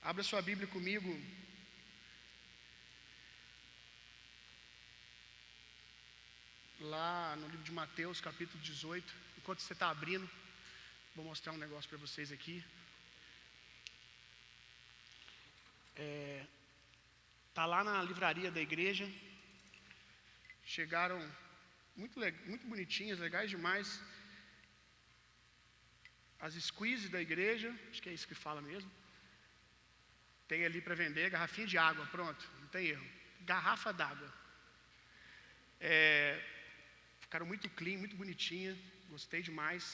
Abra sua Bíblia comigo lá no livro de Mateus, capítulo 18. Enquanto você está abrindo, vou mostrar um negócio para vocês aqui. Tá lá na livraria da igreja. Chegaram muito bonitinhas, legais demais. As squeezes da igreja, acho que é isso que fala mesmo. Tem ali para vender, garrafinha de água, pronto, não tem erro. Garrafa d'água. Ficaram muito clean, muito bonitinha, gostei demais.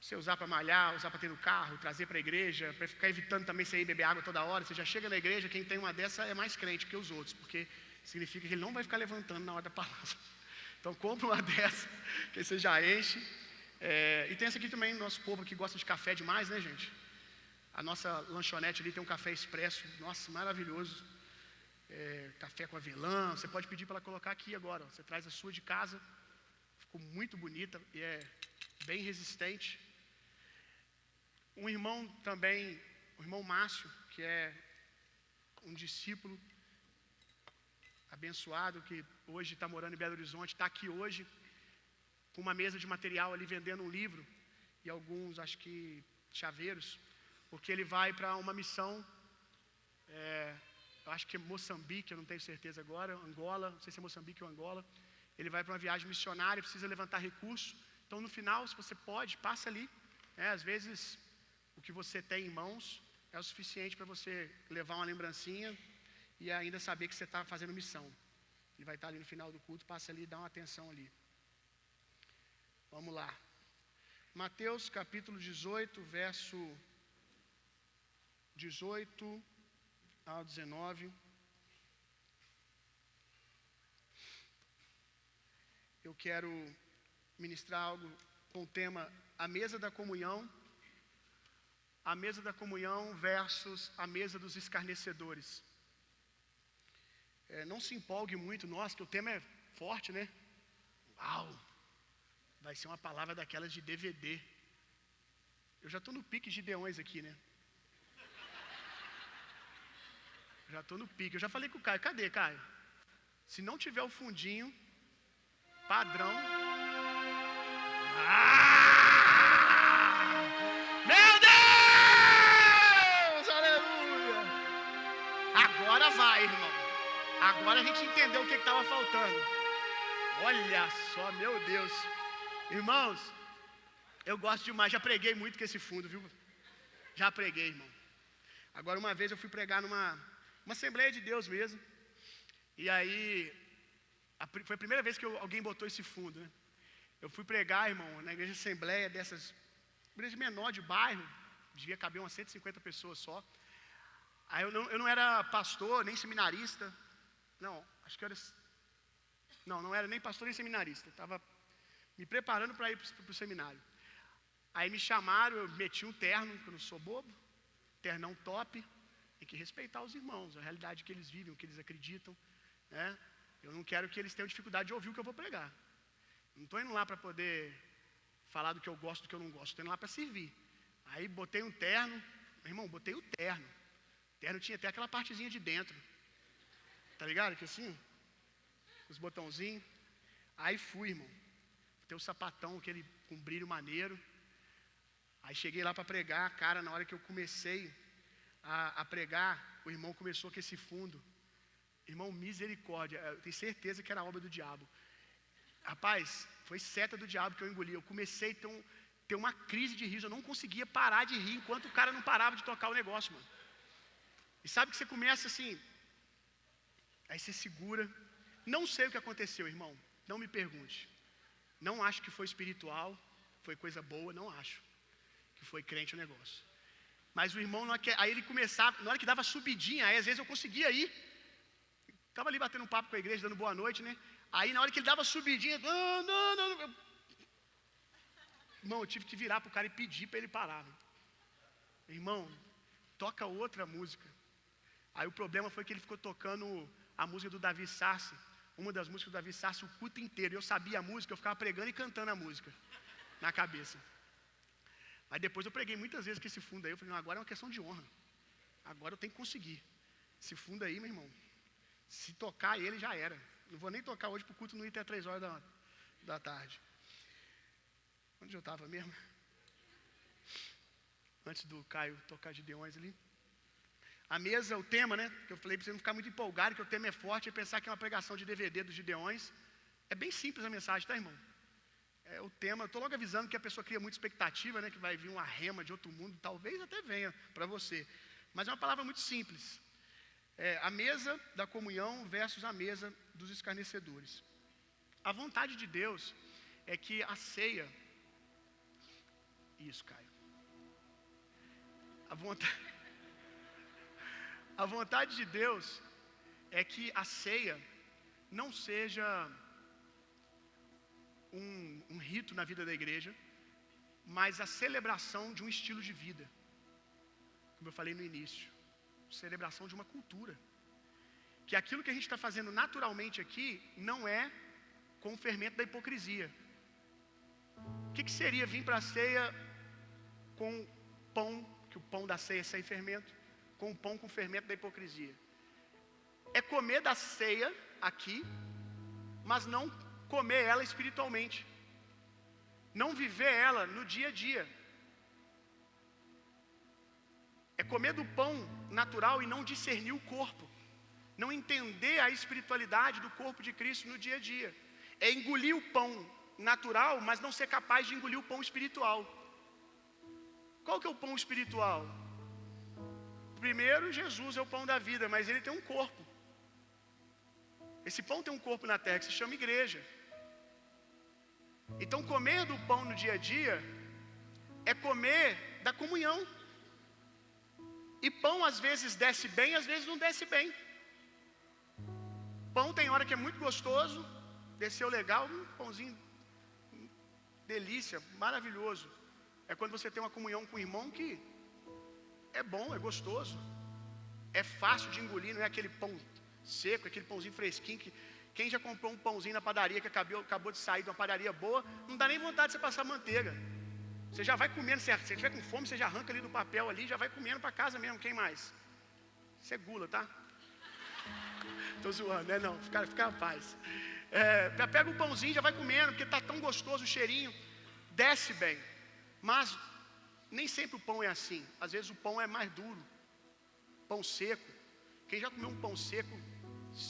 Você usar para malhar, usar para ter no carro, trazer para a igreja, para ficar evitando também você ir beber água toda hora. Você já chega na igreja, quem tem uma dessa é mais crente que os outros, porque significa que ele não vai ficar levantando na hora da palavra. Então compra uma dessa, que você já enche. E tem essa aqui também, nosso povo que gosta de café demais, né, gente? A nossa lanchonete ali tem um café expresso, nossa, maravilhoso. Café com avelã, você pode pedir para ela colocar aqui agora. Ó. Você traz a sua de casa, ficou muito bonita e é bem resistente. Um irmão também, o irmão Márcio, que é um discípulo abençoado, que hoje está morando em Belo Horizonte, está aqui hoje com uma mesa de material ali vendendo um livro e alguns, acho que, chaveiros, porque ele vai para uma missão, eu acho que é Moçambique, eu não tenho certeza agora, Angola, não sei se é Moçambique ou Angola. Ele vai para uma viagem missionária, precisa levantar recurso. Então, no final, se você pode, passa ali. Às vezes, o que você tem em mãos é o suficiente para você levar uma lembrancinha e ainda saber que você está fazendo missão. E vai estar ali no final do culto, passa ali e dá uma atenção ali. Vamos lá. Mateus capítulo 18, verso 18 ao 19. Eu quero ministrar algo com o tema a mesa da comunhão. A mesa da comunhão versus a mesa dos escarnecedores. Não se empolgue muito, nossa, que o tema é forte, né? Uau! Vai ser uma palavra daquelas de DVD. Eu já estou no pique de Gideões aqui, né? Já estou no pique. Eu já falei com o Caio. Cadê, Caio? Se não tiver o fundinho padrão... Meu Deus! Aleluia! Agora vai, irmão. Agora a gente entendeu o que estava faltando. Olha só, meu Deus. Irmãos, eu gosto demais. Já preguei muito com esse fundo, viu? Já preguei, irmão. Agora, uma vez eu fui pregar numa Assembleia de Deus mesmo. E aí, foi a primeira vez que alguém botou esse fundo, né? Eu fui pregar, irmão, na igreja de Assembleia, igreja menor de bairro, devia caber umas 150 pessoas só. Aí eu não era pastor, nem seminarista. Não, acho que era... Não era nem pastor nem seminarista. Estava me preparando para ir para o seminário. Aí me chamaram, eu meti um terno, que eu não sou bobo. Ternão top. Tem que respeitar os irmãos, a realidade que eles vivem, o que eles acreditam, né? Eu não quero que eles tenham dificuldade de ouvir o que eu vou pregar. Não estou indo lá para poder falar do que eu gosto, do que eu não gosto. Estou indo lá para servir. Aí botei um terno, meu irmão, botei o terno. O terno tinha até aquela partezinha de dentro. Tá ligado? Que assim, os botãozinhos. Aí fui, irmão. Botei o sapatão, aquele com brilho maneiro. Aí cheguei lá para pregar, cara, na hora que eu comecei a pregar, o irmão começou com esse fundo. Irmão, misericórdia, eu tenho certeza que era obra do diabo. Rapaz, foi seta do diabo que eu engoli. Eu comecei a ter uma crise de riso, eu não conseguia parar de rir enquanto o cara não parava de tocar o negócio, mano. E sabe que você começa assim, aí você segura. Não sei o que aconteceu, irmão, não me pergunte. Não acho que foi espiritual, foi coisa boa, não acho que foi crente o negócio. Mas o irmão, aí ele começava, na hora que dava subidinha, aí às vezes eu conseguia ir. Estava ali batendo um papo com a igreja, dando boa noite, né? Aí na hora que ele dava subidinha, não. Irmão, eu tive que virar pro cara e pedir para ele parar. Né? Irmão, toca outra música. Aí o problema foi que ele ficou tocando a música do Davi Sarce, uma das músicas do Davi Sarce o culto inteiro. Eu sabia a música, eu ficava pregando e cantando a música na cabeça. Aí depois eu preguei muitas vezes com esse fundo aí, eu falei, não, agora é uma questão de honra. agora eu tenho que conseguir. Esse fundo aí, meu irmão, se tocar ele, já era. Não vou nem tocar hoje pro culto não ir até 3 horas da tarde. Onde eu estava mesmo? Antes do Caio tocar Gideões ali. A mesa, o tema, né? Que eu falei para você não ficar muito empolgado, que o tema é forte e pensar que é uma pregação de DVD dos Gideões. É bem simples a mensagem, tá, irmão? É o tema, eu estou logo avisando que a pessoa cria muita expectativa, né? Que vai vir uma rema de outro mundo, talvez até venha para você. Mas é uma palavra muito simples. A mesa da comunhão versus a mesa dos escarnecedores. A vontade de Deus é que a ceia... Isso, Caio. A vontade de Deus é que a ceia não seja um rito na vida da igreja, mas a celebração de um estilo de vida. Como eu falei no início, celebração de uma cultura. Que aquilo que a gente está fazendo naturalmente aqui não é com o fermento da hipocrisia. O que seria vir para a ceia com pão, que o pão da ceia é sem fermento, com o pão com fermento da hipocrisia? É comer da ceia aqui, mas não comer ela espiritualmente. Não viver ela no dia a dia. É comer do pão natural e não discernir o corpo. Não entender a espiritualidade do corpo de Cristo no dia a dia. É engolir o pão natural, mas não ser capaz de engolir o pão espiritual. Qual que é o pão espiritual? Primeiro, Jesus é o pão da vida, mas ele tem um corpo. Esse pão tem um corpo na terra que se chama igreja. Então, comer do pão no dia a dia é comer da comunhão. E pão às vezes desce bem, às vezes não desce bem. Pão tem hora que é muito gostoso, desceu legal, pãozinho, delícia, maravilhoso. É quando você tem uma comunhão com o irmão que é bom, é gostoso, é fácil de engolir, não é aquele pão seco, aquele pãozinho fresquinho que quem já comprou um pãozinho na padaria que acabou de sair de uma padaria boa, não dá nem vontade de você passar manteiga. Você já vai comendo, se você tiver com fome, você já arranca ali do papel ali, já vai comendo para casa mesmo, quem mais? Isso é gula, tá? Tô zoando, né? Não, fica a paz. Pega o pãozinho, já vai comendo, porque tá tão gostoso o cheirinho, desce bem. Mas nem sempre o pão é assim. Às vezes o pão é mais duro, pão seco. Quem já comeu um pão seco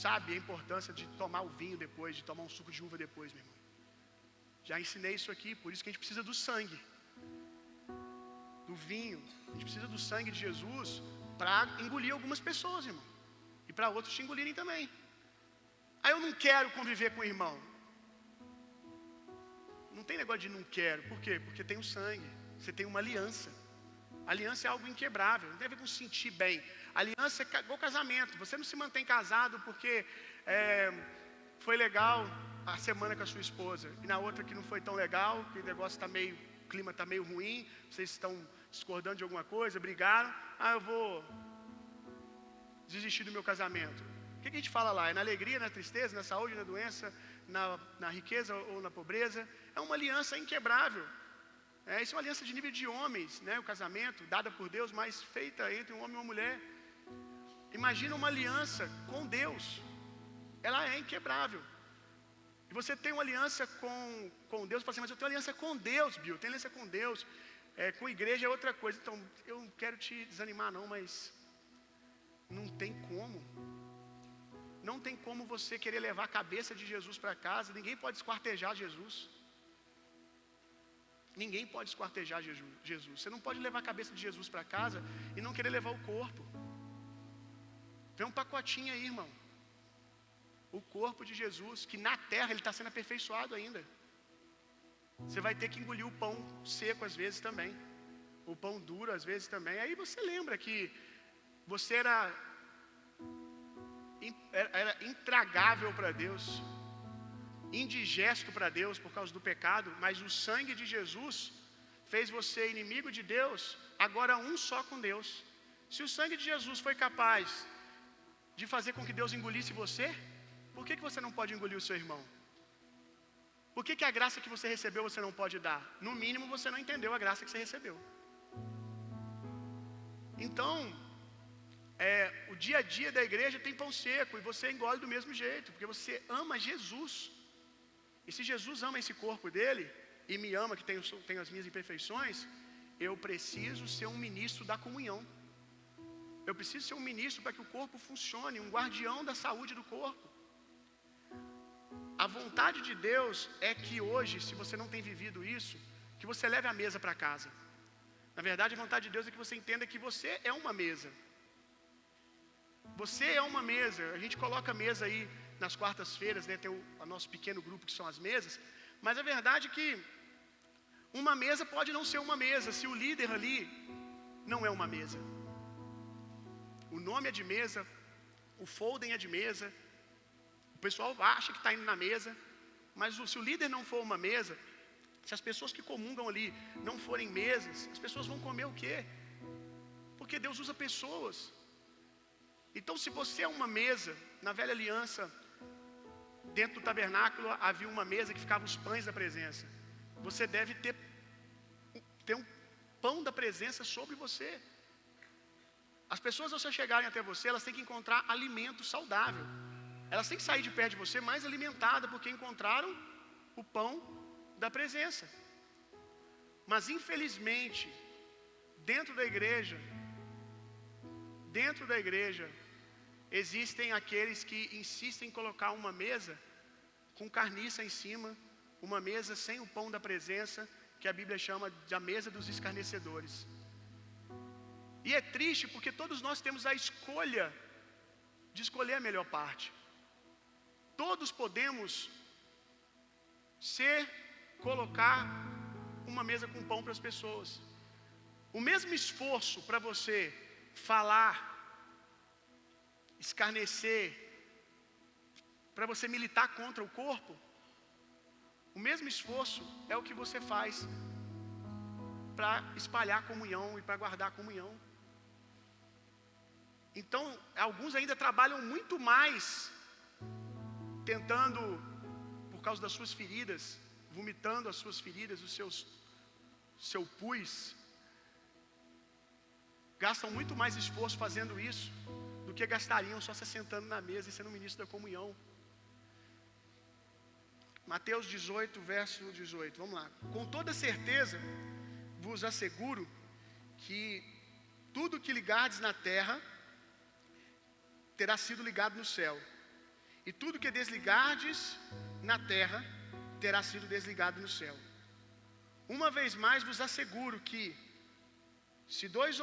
sabe a importância de tomar o vinho depois, de tomar um suco de uva depois, meu irmão. Já ensinei isso aqui, por isso que a gente precisa do sangue, do vinho. A gente precisa do sangue de Jesus para engolir algumas pessoas, irmão, e para outros te engolirem também. Aí eu não quero conviver com o irmão. Não tem negócio de não quero. Por quê? Porque tem o sangue. Você tem uma aliança. Aliança é algo inquebrável. Não tem a ver com sentir bem. Aliança é igual casamento. Você não se mantém casado porque foi legal a semana com a sua esposa e na outra que não foi tão legal, que o negócio está meio, o clima está meio ruim, vocês estão discordando de alguma coisa, brigaram. Eu vou desistir do meu casamento. O que a gente fala lá? É na alegria, na tristeza, na saúde, na doença, na riqueza ou na pobreza? É uma aliança inquebrável. Isso é uma aliança de nível de homens, né? O casamento, dada por Deus, mas feita entre um homem e uma mulher. Imagina uma aliança com Deus. Ela é inquebrável. E você tem uma aliança com Deus, você fala assim, mas eu tenho aliança com Deus, Bill, eu tenho aliança com Deus. Com igreja é outra coisa. Então, eu não quero te desanimar não, mas não tem como. Não tem como você querer levar a cabeça de Jesus para casa. Ninguém pode esquartejar Jesus. Ninguém pode esquartejar Jesus. Você não pode levar a cabeça de Jesus para casa e não querer levar o corpo. Tem um pacotinho aí, irmão. O corpo de Jesus, que na terra ele está sendo aperfeiçoado ainda. Você vai ter que engolir o pão seco às vezes também. O pão duro às vezes também. Aí você lembra que você era intragável para Deus, indigesto para Deus por causa do pecado, mas o sangue de Jesus fez você inimigo de Deus, agora um só com Deus. Se o sangue de Jesus foi capaz de fazer com que Deus engolisse você, por que você não pode engolir o seu irmão? Por que a graça que você recebeu você não pode dar? No mínimo você não entendeu a graça que você recebeu. Então, o dia a dia da igreja tem pão seco e você engole do mesmo jeito, porque você ama Jesus. E se Jesus ama esse corpo dele e me ama, que tem as minhas imperfeições, eu preciso ser um ministro da comunhão. Eu preciso ser um ministro para que o corpo funcione, um guardião da saúde do corpo. A vontade de Deus é que hoje, se você não tem vivido isso, que você leve a mesa para casa. Na verdade, a vontade de Deus é que você entenda que você é uma mesa. Você é uma mesa. A gente coloca a mesa aí nas quartas-feiras, né? Tem o nosso pequeno grupo que são as mesas. Mas a verdade é que uma mesa pode não ser uma mesa se o líder ali não é uma mesa. O nome é de mesa, o folder é de mesa. O pessoal acha que está indo na mesa, mas se o líder não for uma mesa, se as pessoas que comungam ali não forem mesas, as pessoas vão comer o quê? Porque Deus usa pessoas. Então, se você é uma mesa, na velha aliança, dentro do tabernáculo havia uma mesa que ficava os pães da presença. Você deve ter um pão da presença sobre você. As pessoas, ao chegarem até você, elas têm que encontrar alimento saudável. Elas têm que sair de perto de você mais alimentadas, porque encontraram o pão da presença. Mas infelizmente, dentro da igreja, existem aqueles que insistem em colocar uma mesa com carniça em cima, uma mesa sem o pão da presença, que a Bíblia chama de a mesa dos escarnecedores. E é triste porque todos nós temos a escolha de escolher a melhor parte. Todos podemos colocar uma mesa com pão para as pessoas. O mesmo esforço para você falar, escarnecer, para você militar contra o corpo, o mesmo esforço é o que você faz para espalhar a comunhão e para guardar a comunhão. Então, alguns ainda trabalham muito mais tentando, por causa das suas feridas, vomitando as suas feridas, seu pus, gastam muito mais esforço fazendo isso do que gastariam só se sentando na mesa e sendo ministro da comunhão. Mateus 18, verso 18, vamos lá. Com toda certeza vos asseguro que tudo que ligardes na terra terá sido ligado no céu, e tudo que desligardes na terra terá sido desligado no céu. Uma vez mais vos asseguro que se dois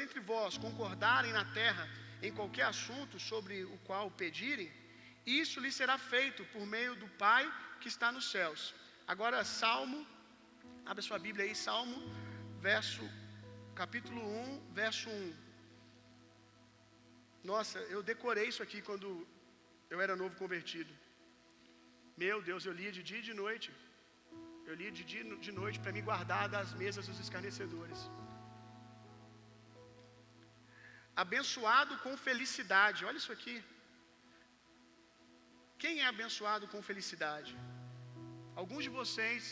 dentre vós concordarem na terra em qualquer assunto sobre o qual pedirem, isso lhe será feito por meio do Pai que está nos céus. Agora, Salmo, abre sua Bíblia aí, Salmo, capítulo 1, verso 1. Nossa, eu decorei isso aqui quando eu era novo convertido. Meu Deus, eu lia de dia e de noite. Eu lia de dia e de noite para me guardar das mesas dos escarnecedores. Abençoado com felicidade. Olha isso aqui. Quem é abençoado com felicidade? Alguns de vocês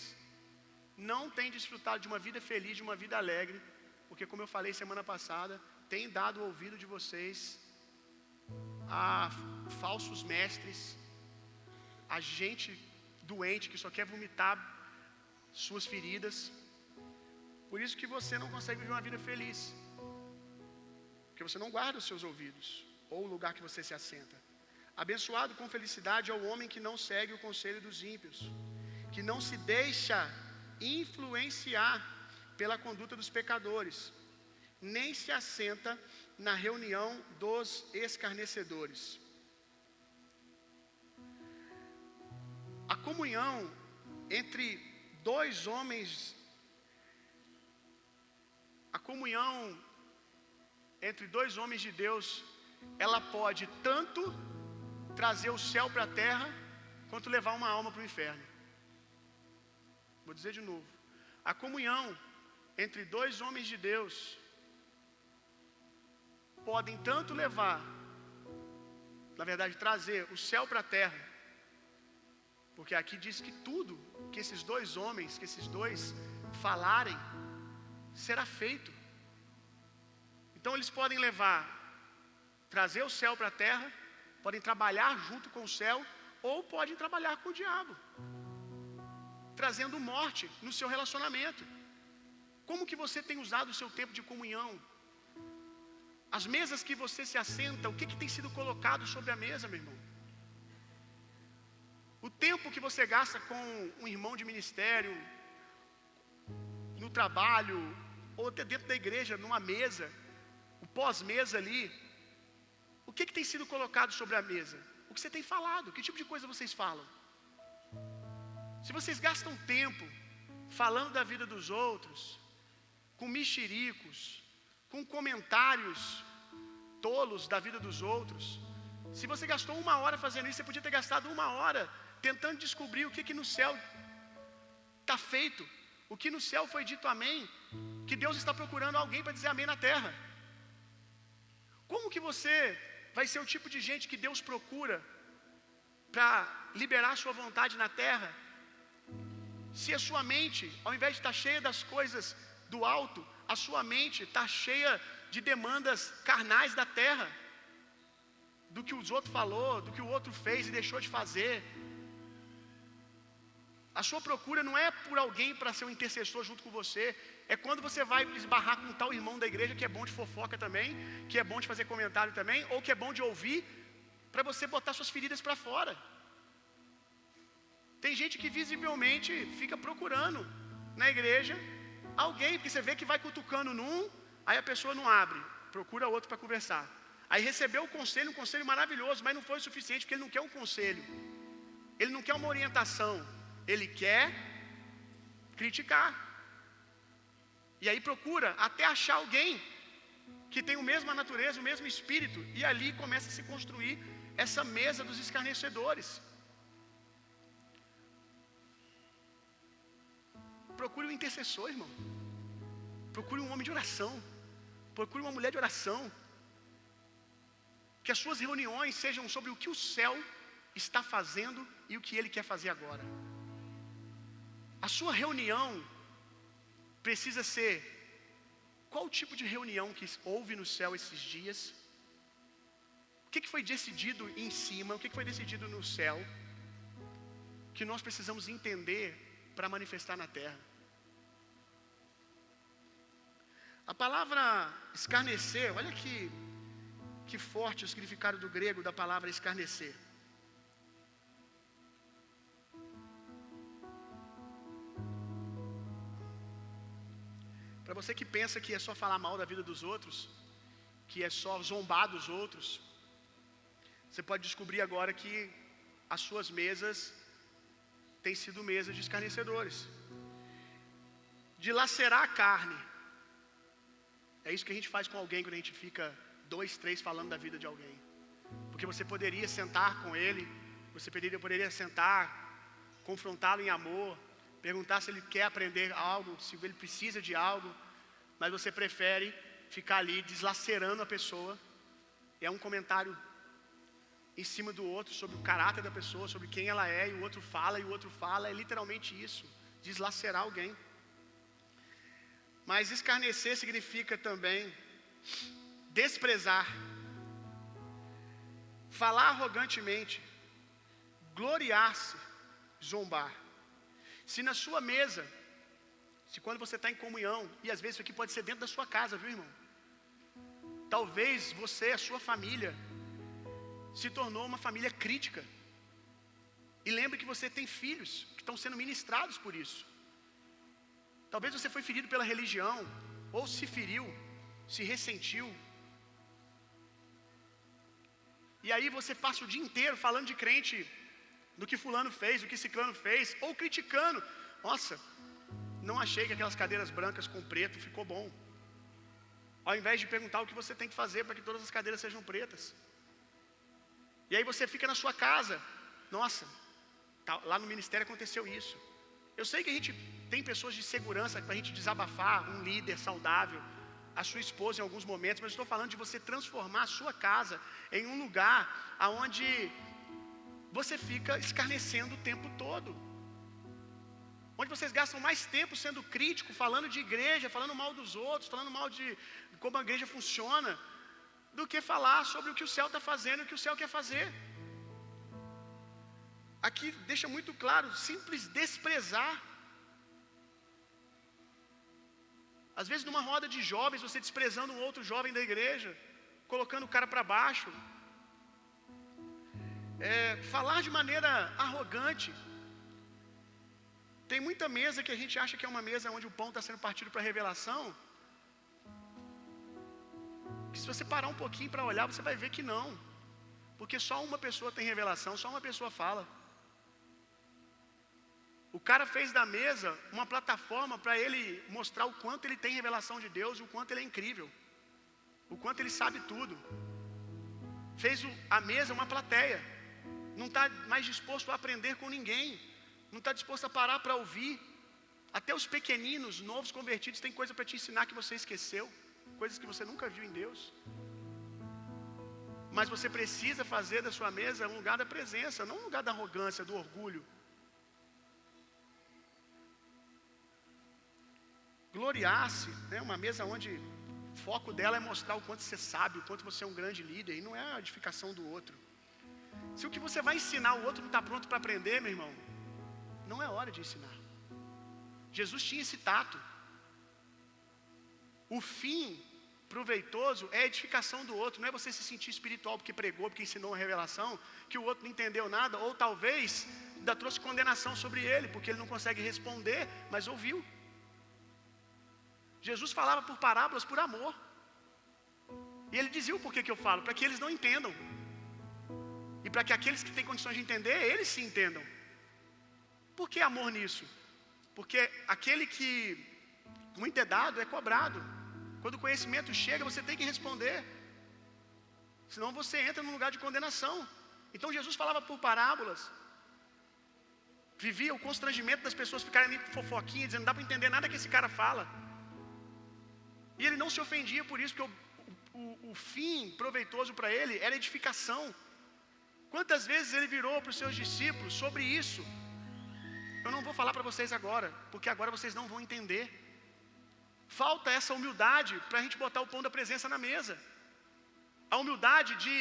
não têm desfrutado de uma vida feliz, de uma vida alegre, porque, como eu falei semana passada, tem dado o ouvido de vocês a falsos mestres, a gente doente que só quer vomitar suas feridas. Por isso que você não consegue viver uma vida feliz, porque você não guarda os seus ouvidos ou o lugar que você se assenta. Abençoado com felicidade é o homem que não segue o conselho dos ímpios, que não se deixa influenciar pela conduta dos pecadores, nem se assenta na reunião dos escarnecedores. A comunhão entre dois homens, de Deus, ela pode tanto trazer o céu para a terra, quanto levar uma alma para o inferno. Vou dizer de novo. A comunhão entre dois homens de Deus podem tanto levar, na verdade, trazer o céu para a terra, porque aqui diz que tudo que esses dois homens, que esses dois falarem, será feito. Então Então eles podem trazer o céu para a terra, podem trabalhar junto com o céu, ou podem trabalhar com o diabo, trazendo morte no seu relacionamento. Como que você tem usado o seu tempo de comunhão? As mesas que você se assenta, o que tem sido colocado sobre a mesa, meu irmão? O tempo que você gasta com um irmão de ministério, no trabalho, ou até dentro da igreja, numa mesa, o pós-mesa ali, o que tem sido colocado sobre a mesa? O que você tem falado? Que tipo de coisa vocês falam? Se vocês gastam tempo falando da vida dos outros, com mexericos, com comentários tolos da vida dos outros, se você gastou 1 hora fazendo isso, você podia ter gastado 1 hora tentando descobrir o que no céu está feito, o que no céu foi dito amém, que Deus está procurando alguém para dizer amém na terra. Como que você vai ser o tipo de gente que Deus procura para liberar a sua vontade na terra, se a sua mente, ao invés de estar cheia das coisas do alto, a sua mente está cheia de demandas carnais da terra, do que os outros falou, do que o outro fez e deixou de fazer? A sua procura não é por alguém para ser um intercessor junto com você, é quando você vai esbarrar com um tal irmão da igreja que é bom de fofoca também, que é bom de fazer comentário também, ou que é bom de ouvir, para você botar suas feridas para fora. Tem gente que visivelmente fica procurando na igreja alguém, porque você vê que vai cutucando num, aí a pessoa não abre, procura outro para conversar. Aí recebeu um conselho maravilhoso, mas não foi o suficiente, porque ele não quer um conselho, ele não quer uma orientação, ele quer criticar. E aí procura até achar alguém que tem a mesma natureza, o mesmo espírito, e ali começa a se construir essa mesa dos escarnecedores. Procure um intercessor, irmão. Procure um homem de oração. Procure uma mulher de oração. Que as suas reuniões sejam sobre o que o céu está fazendo e o que ele quer fazer agora. A sua reunião precisa ser: qual tipo de reunião que houve no céu esses dias? O que foi decidido em cima? O que foi decidido no céu? Que nós precisamos entender para manifestar na terra. A palavra escarnecer, olha que forte o significado do grego da palavra escarnecer. Para você que pensa que é só falar mal da vida dos outros, que é só zombar dos outros, você pode descobrir agora que as suas mesas têm sido mesas de escarnecedores. Dilacerar a carne. É isso que a gente faz com alguém quando a gente fica 2, 3 falando da vida de alguém. Porque você poderia sentar com ele, você poderia sentar, confrontá-lo em amor, perguntar se ele quer aprender algo, se ele precisa de algo, mas você prefere ficar ali deslacerando a pessoa. É um comentário em cima do outro, sobre o caráter da pessoa, sobre quem ela é, e o outro fala, é literalmente isso, deslacerar alguém. Mas escarnecer significa também desprezar, falar arrogantemente, gloriar-se, zombar. Se na sua mesa, se quando você está em comunhão, e às vezes isso aqui pode ser dentro da sua casa, viu, irmão? Talvez você, a sua família, se tornou uma família crítica. E lembre que você tem filhos que estão sendo ministrados por isso. Talvez você foi ferido pela religião, ou se feriu, se ressentiu. E aí você passa o dia inteiro falando de crente, do que fulano fez, do que ciclano fez, ou criticando. Nossa, não achei que aquelas cadeiras brancas com preto ficou bom. Ao invés de perguntar o que você tem que fazer para que todas as cadeiras sejam pretas. E aí você fica na sua casa. Nossa, lá no ministério aconteceu isso. Eu sei que a gente tem pessoas de segurança para a gente desabafar, um líder saudável, a sua esposa em alguns momentos, mas eu estou falando de você transformar a sua casa em um lugar onde você fica escarnecendo o tempo todo, onde vocês gastam mais tempo sendo crítico, falando de igreja, falando mal dos outros, falando mal de como a igreja funciona, do que falar sobre o que o céu está fazendo e o que o céu quer fazer. Aqui deixa muito claro, simples desprezar. Às vezes numa roda de jovens, você desprezando um outro jovem da igreja, colocando o cara para baixo. Falar de maneira arrogante. Tem muita mesa que a gente acha que é uma mesa onde o pão está sendo partido para revelação, que se você parar um pouquinho para olhar, você vai ver que não, porque só uma pessoa tem revelação, só uma pessoa fala. O cara fez da mesa uma plataforma para ele mostrar o quanto ele tem revelação de Deus, o quanto ele é incrível, o quanto ele sabe tudo. Fez a mesa uma plateia. Não está mais disposto a aprender com ninguém, não está disposto a parar para ouvir. Até os pequeninos, novos convertidos, têm coisa para te ensinar que você esqueceu, coisas que você nunca viu em Deus. Mas você precisa fazer da sua mesa um lugar da presença, não um lugar da arrogância, do orgulho. Gloriar-se, né? Uma mesa onde o foco dela é mostrar o quanto você sabe, o quanto você é um grande líder, e não é a edificação do outro. Se o que você vai ensinar o outro não está pronto para aprender, meu irmão, não é hora de ensinar. Jesus tinha esse tato. O fim proveitoso é a edificação do outro, não é você se sentir espiritual porque pregou, porque ensinou uma revelação, que o outro não entendeu nada, ou talvez ainda trouxe condenação sobre ele, porque ele não consegue responder, mas ouviu. Jesus falava por parábolas por amor. E ele dizia o porquê que eu falo, para que eles não entendam. E para que aqueles que têm condições de entender, eles se entendam. Por que amor nisso? Porque aquele que muito é dado, é cobrado. Quando o conhecimento chega, você tem que responder. Senão você entra num lugar de condenação. Então Jesus falava por parábolas. Vivia o constrangimento das pessoas ficarem ali com fofoquinha, dizendo, não dá para entender nada que esse cara fala. E ele não se ofendia por isso, porque o fim proveitoso para ele era edificação. Quantas vezes ele virou para os seus discípulos sobre isso? Eu não vou falar para vocês agora, porque agora vocês não vão entender. Falta essa humildade para a gente botar o pão da presença na mesa. A humildade de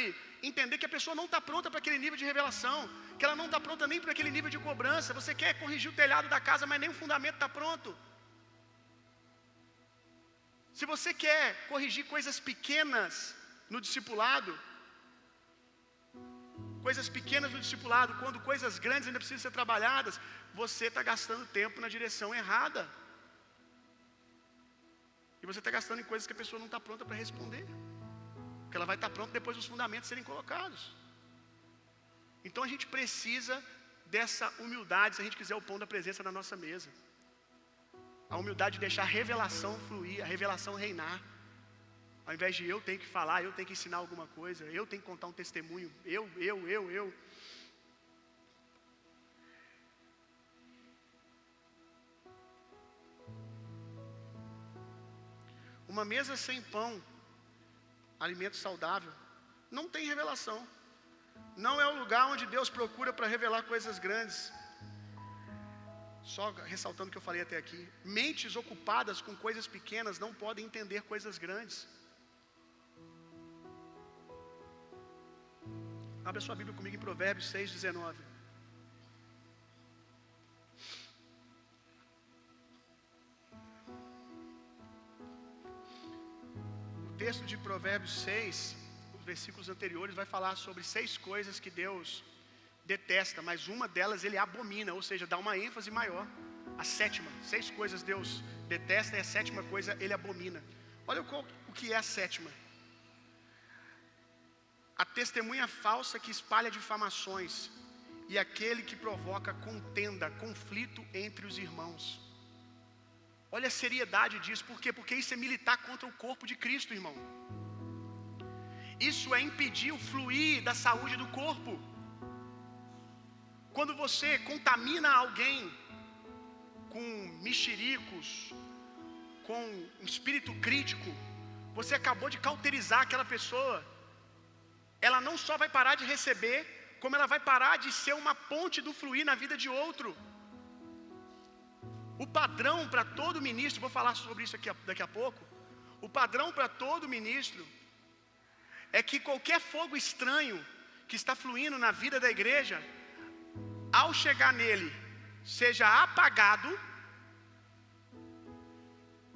entender que a pessoa não está pronta para aquele nível de revelação, que ela não está pronta nem para aquele nível de cobrança. Você quer corrigir o telhado da casa, mas nem o fundamento está pronto. Se você quer corrigir coisas pequenas no discipulado, quando coisas grandes ainda precisam ser trabalhadas, você está gastando tempo na direção errada. E você está gastando em coisas que a pessoa não está pronta para responder. Porque ela vai estar pronta depois dos fundamentos serem colocados. Então a gente precisa dessa humildade, se a gente quiser o pão da presença na nossa mesa. A humildade de deixar a revelação fluir, a revelação reinar. Ao invés de eu tenho que falar, eu tenho que ensinar alguma coisa, eu tenho que contar um testemunho, eu. Uma mesa sem pão, alimento saudável, não tem revelação. Não é o lugar onde Deus procura para revelar coisas grandes. Só ressaltando o que eu falei até aqui. Mentes ocupadas com coisas pequenas não podem entender coisas grandes. Abra sua Bíblia comigo em Provérbios 6:19. O texto de Provérbios 6, os versículos anteriores, vai falar sobre 6 coisas que Deus detesta, mas uma delas ele abomina, ou seja, dá uma ênfase maior. A 7ª, 6 coisas Deus detesta e a 7ª coisa ele abomina. Olha o que é a 7ª. A testemunha falsa que espalha difamações e aquele que provoca contenda, conflito entre os irmãos. Olha a seriedade disso, por quê? Porque isso é militar contra o corpo de Cristo, irmão. Isso é impedir o fluir da saúde do corpo. Quando você contamina alguém com mexericos, com um espírito crítico, você acabou de cauterizar aquela pessoa. Ela não só vai parar de receber, como ela vai parar de ser uma ponte do fluir na vida de outro. O padrão para todo ministro, vou falar sobre isso aqui daqui a pouco. O padrão para todo ministro é que qualquer fogo estranho que está fluindo na vida da igreja, ao chegar nele, seja apagado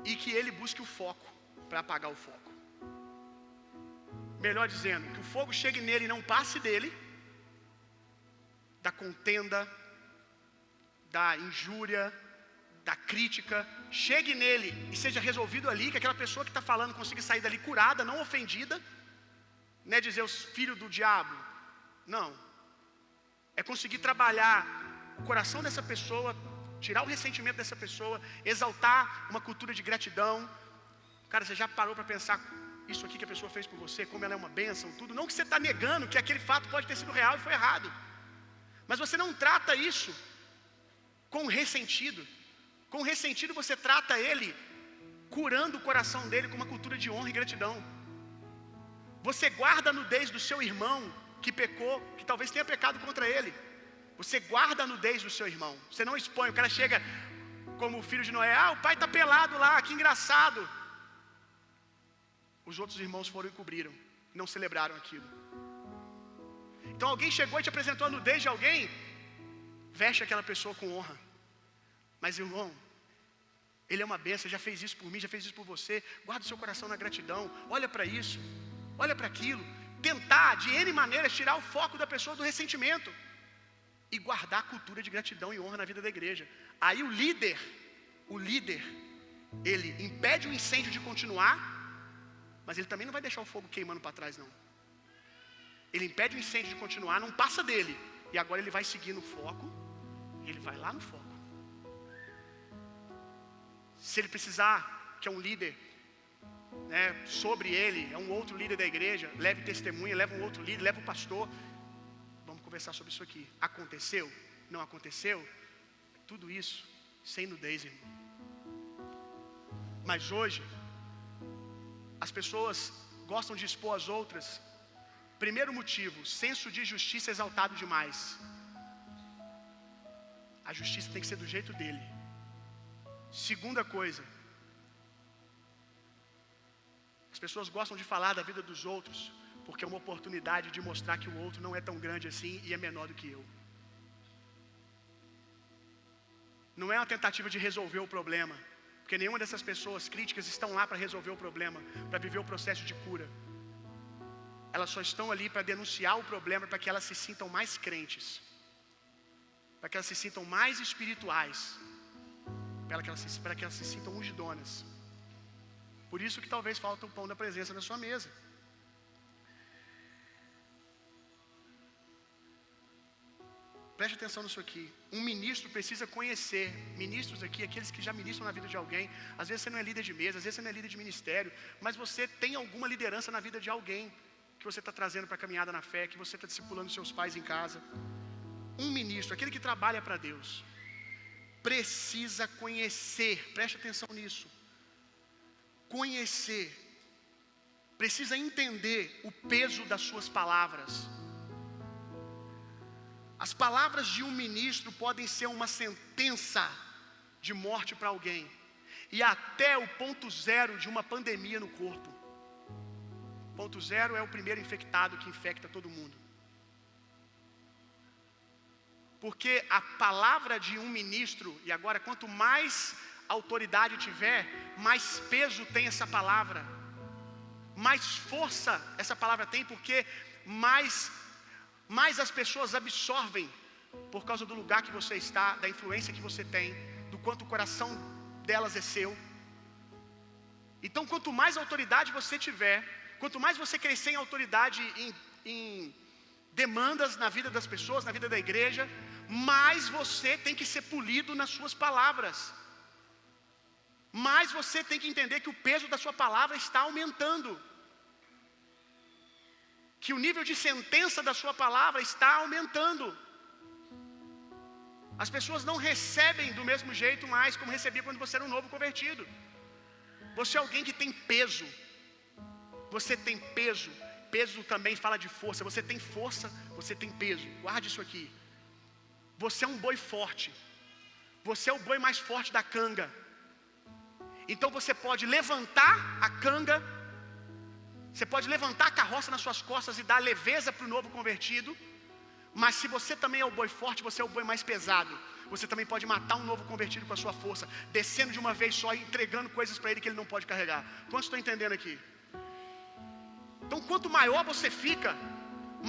e que ele busque o foco para apagar o foco. Melhor dizendo, que o fogo chegue nele e não passe dele, da contenda, da injúria, da crítica, chegue nele e seja resolvido ali, que aquela pessoa que está falando consiga sair dali curada, não ofendida. Não é dizer os filhos do diabo, não. É conseguir trabalhar o coração dessa pessoa, tirar o ressentimento dessa pessoa, exaltar uma cultura de gratidão. Cara, você já parou para pensar isso aqui que a pessoa fez por você, como ela é uma bênção, tudo? Não que você está negando que aquele fato pode ter sido real e foi errado, mas você não trata isso com ressentido. Com ressentido você trata ele curando o coração dele com uma cultura de honra e gratidão. Você guarda a nudez do seu irmão que pecou, que talvez tenha pecado contra ele. Você guarda a nudez do seu irmão. Você não expõe. O cara chega como o filho de Noé: o pai está pelado lá, que engraçado. Os outros irmãos foram e cobriram, não celebraram aquilo. Então alguém chegou e te apresentou a nudez de alguém, veste aquela pessoa com honra. Mas irmão, ele é uma bênção, já fez isso por mim, já fez isso por você. Guarda o seu coração na gratidão. Olha para isso, olha para aquilo. Tentar de N maneiras tirar o foco da pessoa do ressentimento e guardar a cultura de gratidão e honra na vida da igreja. Aí o líder, ele impede o incêndio de continuar, mas ele também não vai deixar o fogo queimando para trás, não. Ele impede o incêndio de continuar, não passa dele. E agora ele vai seguir no foco, e ele vai lá no foco. Se ele precisar que é um líder, sobre ele, é um outro líder da igreja, leve testemunha, leva um outro líder, leva o pastor. Vamos conversar sobre isso aqui. Aconteceu? Não aconteceu? Tudo isso sem nudez, irmão. Mas hoje, as pessoas gostam de expor as outras. Primeiro motivo, senso de justiça exaltado demais. A justiça tem que ser do jeito dele. Segunda coisa, as pessoas gostam de falar da vida dos outros, porque é uma oportunidade de mostrar que o outro não é tão grande assim e é menor do que eu. Não é uma tentativa de resolver o problema, porque nenhuma dessas pessoas críticas estão lá para resolver o problema, para viver o processo de cura. Elas só estão ali para denunciar o problema, para que elas se sintam mais crentes, para que elas se sintam mais espirituais, para que elas se sintam ungidonas. Por isso que talvez falta o pão da presença na sua mesa. Preste atenção nisso aqui. Um ministro precisa conhecer. Ministros aqui, aqueles que já ministram na vida de alguém. Às vezes você não é líder de mesa, às vezes você não é líder de ministério, mas você tem alguma liderança na vida de alguém que você está trazendo para a caminhada na fé, que você está discipulando seus pais em casa. Um ministro, aquele que trabalha para Deus, precisa conhecer. Preste atenção nisso. Conhecer. Precisa entender o peso das suas palavras. As palavras de um ministro podem ser uma sentença de morte para alguém, e até o ponto zero de uma pandemia no corpo. Ponto zero é o primeiro infectado que infecta todo mundo. Porque a palavra de um ministro, e agora quanto mais autoridade tiver, mais peso tem essa palavra, mais força essa palavra tem, porque mais as pessoas absorvem por causa do lugar que você está, da influência que você tem, do quanto o coração delas é seu. Então, quanto mais autoridade você tiver, quanto mais você crescer em autoridade, em demandas na vida das pessoas, na vida da igreja, mais você tem que ser polido nas suas palavras. Mais você tem que entender que o peso da sua palavra está aumentando. Que o nível de sentença da sua palavra está aumentando. As pessoas não recebem do mesmo jeito mais como recebia quando você era um novo convertido. Você é alguém que tem peso. Você tem peso. Peso também fala de força. Você tem força, você tem peso. Guarde isso aqui. Você é um boi forte. Você é o boi mais forte da canga. Então você pode levantar a canga, você pode levantar a carroça nas suas costas e dar leveza para o novo convertido. Mas se você também é o boi forte, você é o boi mais pesado. Você também pode matar um novo convertido com a sua força, descendo de uma vez só e entregando coisas para ele que ele não pode carregar. Quantos estão entendendo aqui? Então, quanto maior você fica,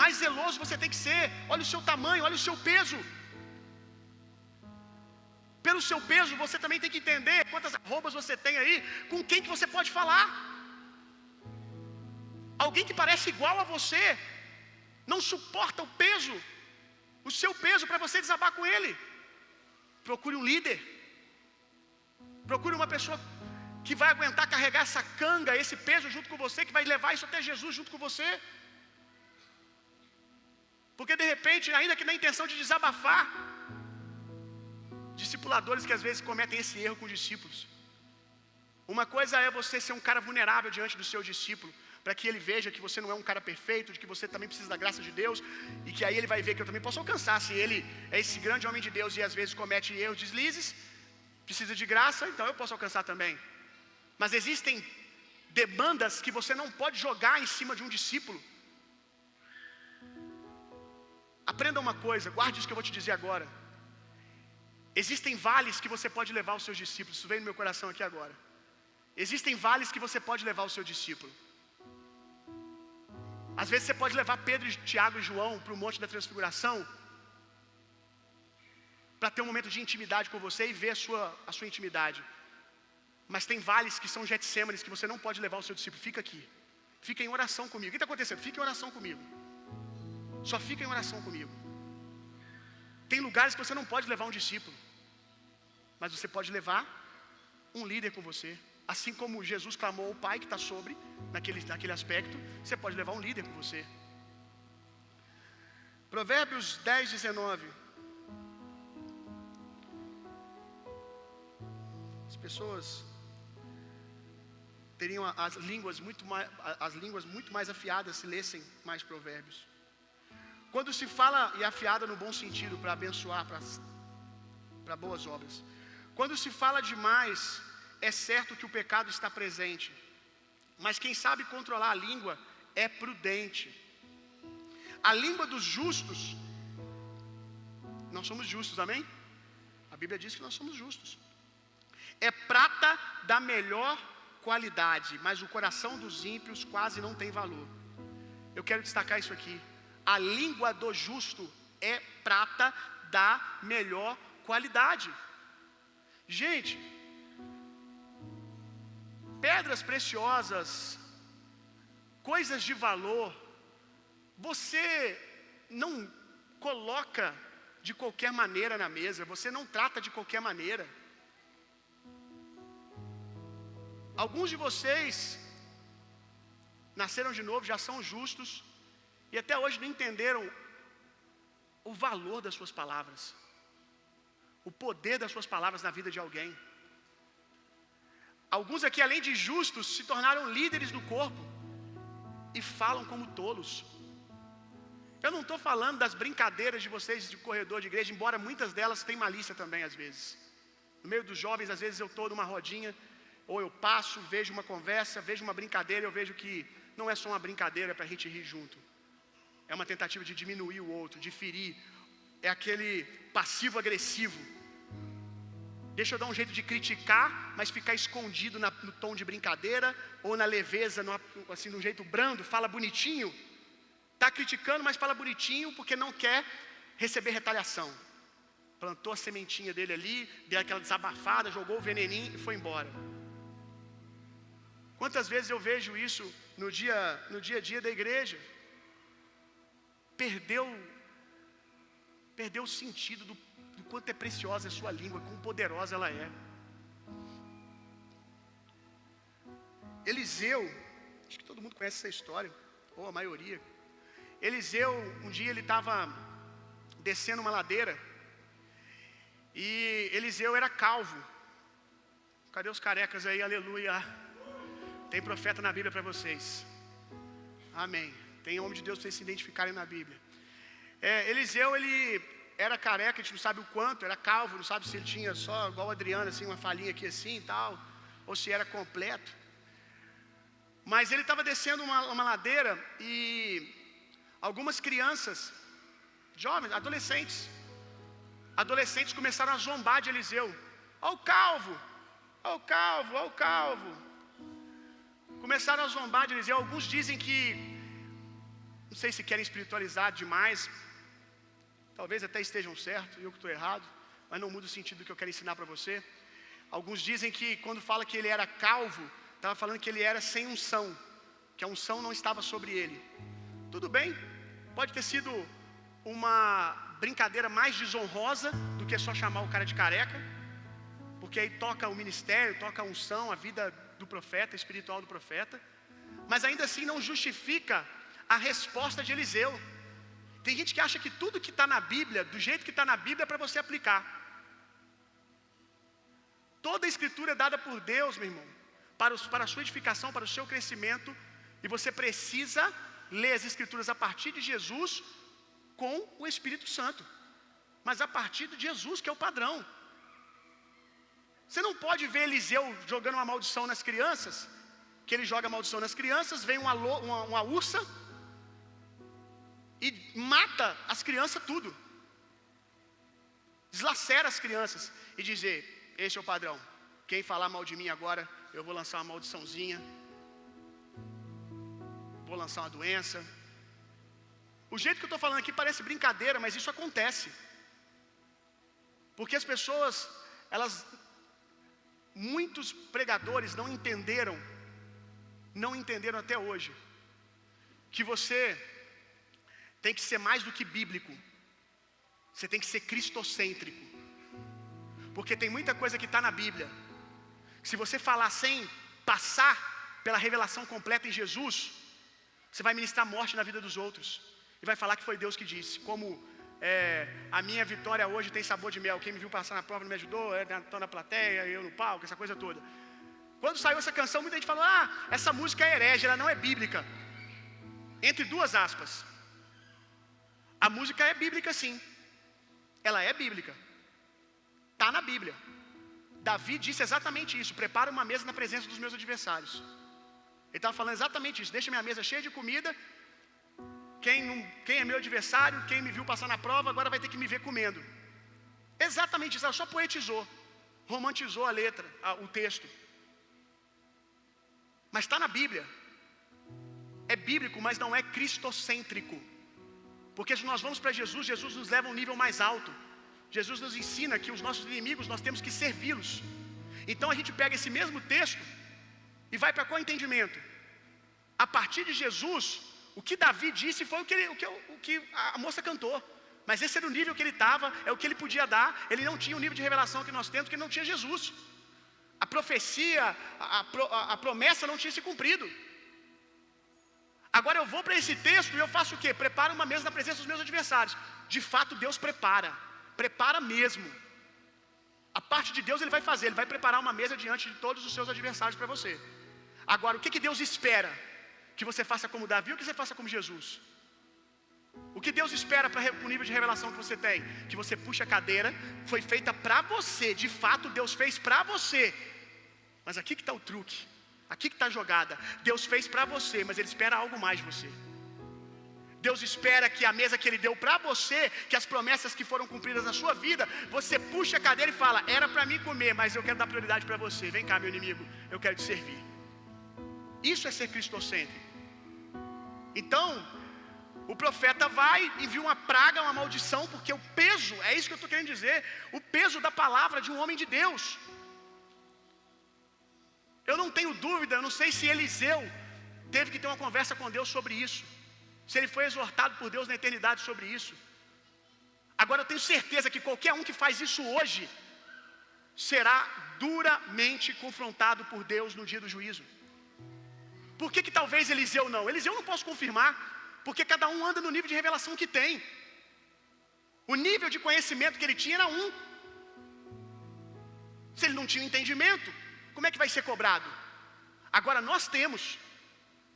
mais zeloso você tem que ser. Olha o seu tamanho, olha o seu peso. Pelo seu peso, você também tem que entender quantas arrobas você tem aí, com quem que você pode falar. Alguém que parece igual a você, não suporta o peso, o seu peso, para você desabar com ele. Procure um líder. Procure uma pessoa que vai aguentar carregar essa canga, esse peso junto com você, que vai levar isso até Jesus junto com você. Porque de repente, ainda que na intenção de desabafar, discipuladores que às vezes cometem esse erro com discípulos. Uma coisa é você ser um cara vulnerável diante do seu discípulo, para que ele veja que você não é um cara perfeito, de que você também precisa da graça de Deus, e que aí ele vai ver que eu também posso alcançar. Se ele é esse grande homem de Deus e às vezes comete erros, deslizes, precisa de graça, então eu posso alcançar também. Mas existem demandas que você não pode jogar em cima de um discípulo. Aprenda uma coisa, guarde isso que eu vou te dizer agora. Existem vales que você pode levar aos seus discípulos. Isso vem no meu coração aqui agora. Existem vales que você pode levar ao seu discípulo. Às vezes você pode levar Pedro, Tiago e João para o Monte da Transfiguração, para ter um momento de intimidade com você e ver a sua intimidade. Mas tem vales que são Getsêmanes que você não pode levar ao seu discípulo. Fica aqui. Fica em oração comigo. O que está acontecendo? Fica em oração comigo. Só fica em oração comigo. Tem lugares que você não pode levar um discípulo, mas você pode levar um líder com você. Assim como Jesus clamou ao Pai que está sobre, naquele aspecto, você pode levar um líder com você. Provérbios 10, 19. As pessoas teriam as línguas muito mais afiadas se lessem mais provérbios. Quando se fala, e afiada no bom sentido, para abençoar, para boas obras. Quando se fala demais, é certo que o pecado está presente. Mas quem sabe controlar a língua é prudente. A língua dos justos, nós somos justos, amém? A Bíblia diz que nós somos justos. É prata da melhor qualidade, mas o coração dos ímpios quase não tem valor. Eu quero destacar isso aqui. A língua do justo é prata da melhor qualidade. Gente, pedras preciosas, coisas de valor, você não coloca de qualquer maneira na mesa, você não trata de qualquer maneira. Alguns de vocês nasceram de novo, já são justos, e até hoje não entenderam o valor das suas palavras, o poder das suas palavras na vida de alguém. Alguns aqui, além de justos, se tornaram líderes do corpo e falam como tolos. Eu não estou falando das brincadeiras de vocês de corredor de igreja, embora muitas delas tenham malícia também às vezes. No meio dos jovens, às vezes eu estou numa rodinha, ou eu passo, vejo uma conversa, vejo uma brincadeira, eu vejo que não é só uma brincadeira para a gente rir junto. É uma tentativa de diminuir o outro, de ferir. É aquele passivo-agressivo. Deixa eu dar um jeito de criticar, mas ficar escondido no tom de brincadeira, ou na leveza, assim, de um jeito brando, fala bonitinho. Está criticando, mas fala bonitinho porque não quer receber retaliação. Plantou a sementinha dele ali, deu aquela desabafada, jogou o veneninho e foi embora. Quantas vezes eu vejo isso no dia a dia da igreja? Perdeu o sentido do quanto é preciosa a sua língua, quão poderosa ela é. Eliseu, acho que todo mundo conhece essa história, ou a maioria. Eliseu, um dia ele estava descendo uma ladeira, e Eliseu era calvo. Cadê os carecas aí? Aleluia. Tem profeta na Bíblia para vocês. Amém. Tem homem de Deus para vocês se identificarem na Bíblia. Eliseu, ele era careca, a gente não sabe o quanto, era calvo, não sabe se ele tinha só, igual o Adriano, assim, uma falhinha aqui assim e tal, ou se era completo. Mas ele estava descendo uma ladeira e algumas crianças, jovens, adolescentes começaram a zombar de Eliseu. Ó o calvo, ó o calvo, ó o calvo. Começaram a zombar de Eliseu. Alguns dizem que, não sei se querem espiritualizar demais, talvez até estejam certos, eu que estou errado, mas não muda o sentido do que eu quero ensinar para você. Alguns dizem que quando fala que ele era calvo, estava falando que ele era sem unção, que a unção não estava sobre ele. Tudo bem, pode ter sido uma brincadeira mais desonrosa do que só chamar o cara de careca, porque aí toca o ministério, toca a unção, a vida do profeta, espiritual do profeta, mas ainda assim não justifica a resposta de Eliseu. Tem gente que acha que tudo que está na Bíblia, do jeito que está na Bíblia, é para você aplicar. Toda a escritura é dada por Deus, meu irmão, para a sua edificação, para o seu crescimento, e você precisa ler as escrituras a partir de Jesus com o Espírito Santo, mas a partir de Jesus, que é o padrão. Você não pode ver Eliseu jogando uma maldição nas crianças, que ele joga maldição nas crianças, vem uma ursa e mata as crianças tudo, deslacera as crianças, e dizer: este é o padrão, quem falar mal de mim agora, eu vou lançar uma maldiçãozinha, vou lançar uma doença. O jeito que eu estou falando aqui parece brincadeira, mas isso acontece, porque as pessoas, muitos pregadores não entenderam até hoje, que você tem que ser mais do que bíblico, você tem que ser cristocêntrico, porque tem muita coisa que está na Bíblia, se você falar sem passar pela revelação completa em Jesus, você vai ministrar morte na vida dos outros, e vai falar que foi Deus que disse, como a minha vitória hoje tem sabor de mel, quem me viu passar na prova não me ajudou, estou na plateia, eu no palco, essa coisa toda. Quando saiu essa canção, muita gente falou: essa música é herege, ela não é bíblica. Entre duas aspas, a música é bíblica sim, ela é bíblica, está na Bíblia. Davi disse exatamente isso: prepara uma mesa na presença dos meus adversários. Ele estava falando exatamente isso: deixa minha mesa cheia de comida, quem é meu adversário, quem me viu passar na prova, agora vai ter que me ver comendo. Exatamente isso, ela só poetizou, romantizou a letra, o texto. Mas está na Bíblia, é bíblico, mas não é cristocêntrico. Porque se nós vamos para Jesus, Jesus nos leva a um nível mais alto. Jesus nos ensina que os nossos inimigos nós temos que servi-los. Então a gente pega esse mesmo texto e vai para qual entendimento? A partir de Jesus, o que Davi disse foi o que a moça cantou. Mas esse era o nível que ele estava, é o que ele podia dar. Ele não tinha o nível de revelação que nós temos, porque ele não tinha Jesus. A profecia, a promessa não tinha se cumprido. Agora eu vou para esse texto e eu faço o quê? Preparo uma mesa na presença dos meus adversários. De fato Deus prepara mesmo. A parte de Deus ele vai fazer, ele vai preparar uma mesa diante de todos os seus adversários para você. Agora, o que Deus espera? Que você faça como Davi ou que você faça como Jesus? O que Deus espera para o nível de revelação que você tem? Que você puxe a cadeira, foi feita para você, de fato Deus fez para você. Mas aqui que está o truque, aqui que está a jogada. Deus fez para você, mas Ele espera algo mais de você. Deus espera que a mesa que Ele deu para você, que as promessas que foram cumpridas na sua vida, você puxa a cadeira e fala: era para mim comer, mas eu quero dar prioridade para você. Vem cá, meu inimigo, eu quero te servir. Isso é ser cristocêntrico. Então, o profeta vai, envia uma praga, uma maldição, porque o peso, é isso que eu estou querendo dizer, o peso da palavra de um homem de Deus. Eu não tenho dúvida, eu não sei se Eliseu teve que ter uma conversa com Deus sobre isso, se ele foi exortado por Deus na eternidade sobre isso. Agora eu tenho certeza que qualquer um que faz isso hoje será duramente confrontado por Deus no dia do juízo. Por que talvez Eliseu não? Eliseu não posso confirmar, porque cada um anda no nível de revelação que tem. O nível de conhecimento que ele tinha era um. Se ele não tinha entendimento, como é que vai ser cobrado? Agora nós temos.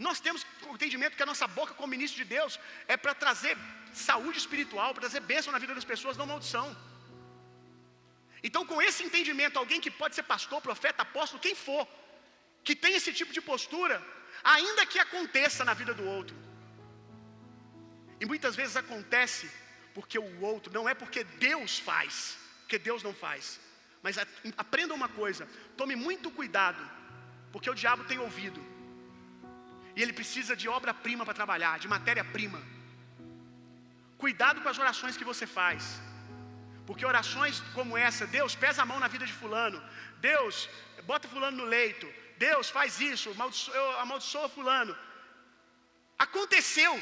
Nós temos o entendimento que a nossa boca como ministro de Deus é para trazer saúde espiritual, para trazer bênção na vida das pessoas, não maldição. Então, com esse entendimento, alguém que pode ser pastor, profeta, apóstolo, quem for, que tem esse tipo de postura, ainda que aconteça na vida do outro, e muitas vezes acontece porque o outro, não é porque Deus faz, porque Deus não faz, mas aprenda uma coisa, tome muito cuidado, porque o diabo tem ouvido, e ele precisa de obra-prima para trabalhar, de matéria-prima. Cuidado com as orações que você faz, porque orações como essa, Deus pesa a mão na vida de fulano, Deus bota fulano no leito, Deus faz isso, amaldiçoa fulano. Aconteceu,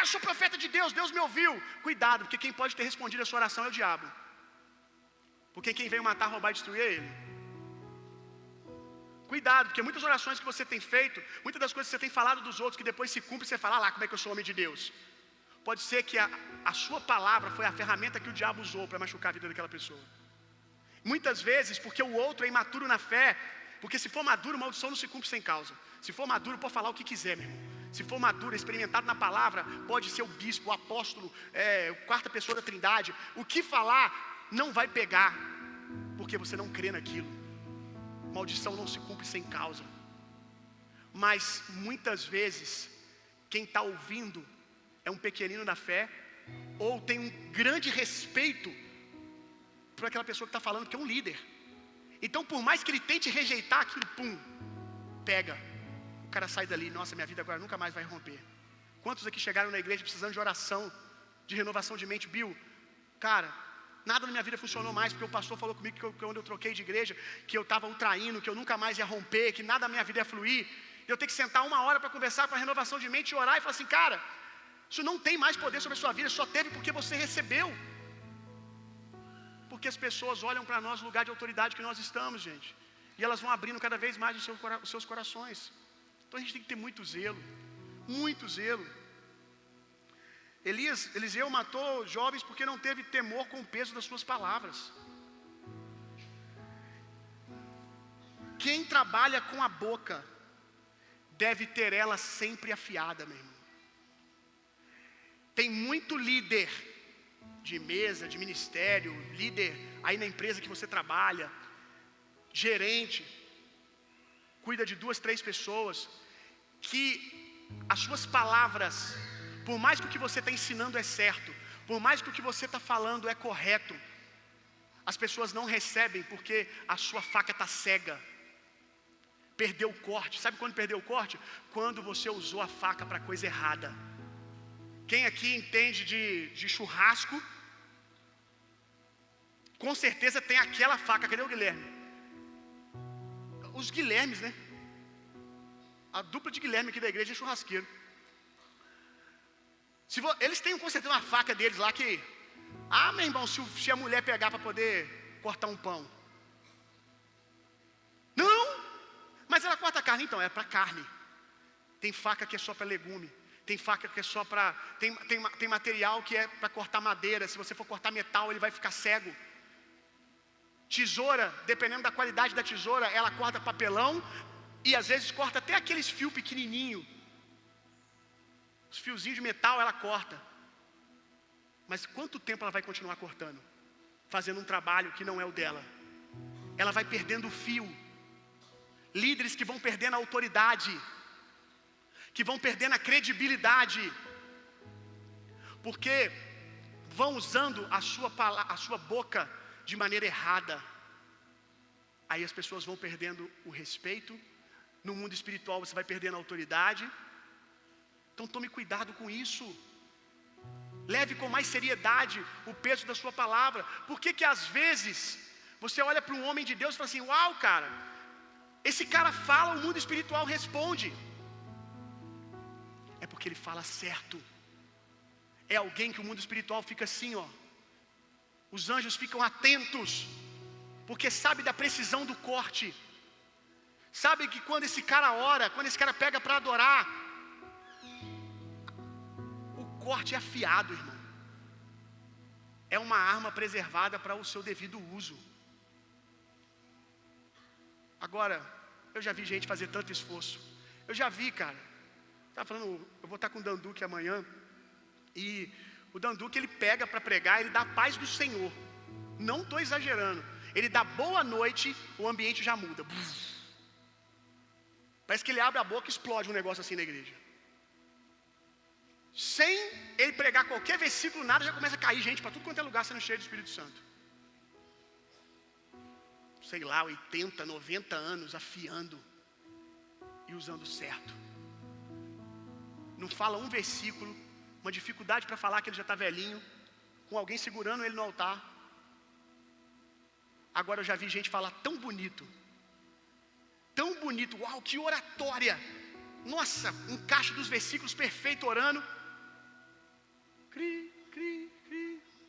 eu sou profeta de Deus, Deus me ouviu. Cuidado, porque quem pode ter respondido a sua oração é o diabo, porque quem veio matar, roubar e destruir é ele. Cuidado, porque muitas orações que você tem feito, muitas das coisas que você tem falado dos outros, que depois se cumpre, você fala, lá, como é que eu sou homem de Deus? Pode ser que a sua palavra foi a ferramenta que o diabo usou para machucar a vida daquela pessoa. Muitas vezes, porque o outro é imaturo na fé, porque se for maduro, maldição não se cumpre sem causa. Se for maduro, pode falar o que quiser, meu irmão. Se for maduro, experimentado na palavra, pode ser o bispo, o apóstolo, quarta pessoa da trindade. O que falar não vai pegar, porque você não crê naquilo. Maldição não se cumpre sem causa. Mas muitas vezes, quem está ouvindo é um pequenino na fé, ou tem um grande respeito por aquela pessoa que está falando, que é um líder. Então, por mais que ele tente rejeitar aquilo, pega. O cara sai dali, nossa, minha vida agora nunca mais vai romper. Quantos aqui chegaram na igreja precisando de oração, de renovação de mente? Bill, cara, nada na minha vida funcionou mais, porque o pastor falou comigo que quando eu troquei de igreja, que eu estava o traindo, que eu nunca mais ia romper, que nada na minha vida ia fluir. Eu tenho que sentar 1 hora para conversar para renovação de mente e orar e falar assim, cara, isso não tem mais poder sobre a sua vida, só teve porque você recebeu. Porque as pessoas olham para nós no lugar de autoridade que nós estamos, gente, e elas vão abrindo cada vez mais os seus corações. Então a gente tem que ter muito zelo, muito zelo. Eliseu matou jovens porque não teve temor com o peso das suas palavras. Quem trabalha com a boca deve ter ela sempre afiada, meu irmão. Tem muito líder de mesa, de ministério, líder aí na empresa que você trabalha, gerente, cuida de 2, 3 pessoas, que as suas palavras, por mais que o que você está ensinando é certo, por mais que o que você está falando é correto, as pessoas não recebem porque a sua faca está cega. Perdeu o corte. Sabe quando perdeu o corte? Quando você usou a faca para coisa errada. Quem aqui entende de churrasco, com certeza tem aquela faca. Cadê o Guilherme? Os Guilhermes, né? A dupla de Guilherme aqui da igreja é churrasqueiro. Eles têm com certeza uma faca deles lá que... meu irmão, se a mulher pegar para poder cortar um pão. Não! Mas ela corta carne, então, é para carne. Tem faca que é só para legume. Tem faca que é só para... Tem material que é para cortar madeira. Se você for cortar metal, ele vai ficar cego. Tesoura, dependendo da qualidade da tesoura, ela corta papelão e às vezes corta até aqueles fios pequenininhos. Os fiozinhos de metal ela corta. Mas quanto tempo ela vai continuar cortando? Fazendo um trabalho que não é o dela. Ela vai perdendo o fio. Líderes que vão perdendo a autoridade, que vão perdendo a credibilidade, porque vão usando a sua boca de maneira errada. Aí as pessoas vão perdendo o respeito. No mundo espiritual você vai perdendo a autoridade. Então tome cuidado com isso. Leve com mais seriedade o peso da sua palavra. Por que às vezes você olha para um homem de Deus e fala assim, uau, cara, esse cara fala, o mundo espiritual responde. É porque ele fala certo. É alguém que o mundo espiritual fica assim, ó. Os anjos ficam atentos, porque sabe da precisão do corte. Sabe que quando esse cara ora, quando esse cara pega para adorar, o corte é afiado, irmão. É uma arma preservada para o seu devido uso. Agora, eu já vi gente fazer tanto esforço. Eu já vi, cara, Eu vou estar com o Danduque amanhã, e o Danduque ele pega para pregar, ele dá a paz do Senhor. Não estou exagerando. Ele dá boa noite, o ambiente já muda. Parece que ele abre a boca e explode um negócio assim na igreja. Sem ele pregar qualquer versículo, nada, já começa a cair gente para tudo quanto é lugar sendo cheio do Espírito Santo. Sei lá, 80, 90 anos afiando e usando certo. Não fala um versículo, uma dificuldade para falar que ele já está velhinho, com alguém segurando ele no altar. Agora eu já vi gente falar tão bonito, uau, que oratória, nossa, encaixe dos versículos perfeito orando,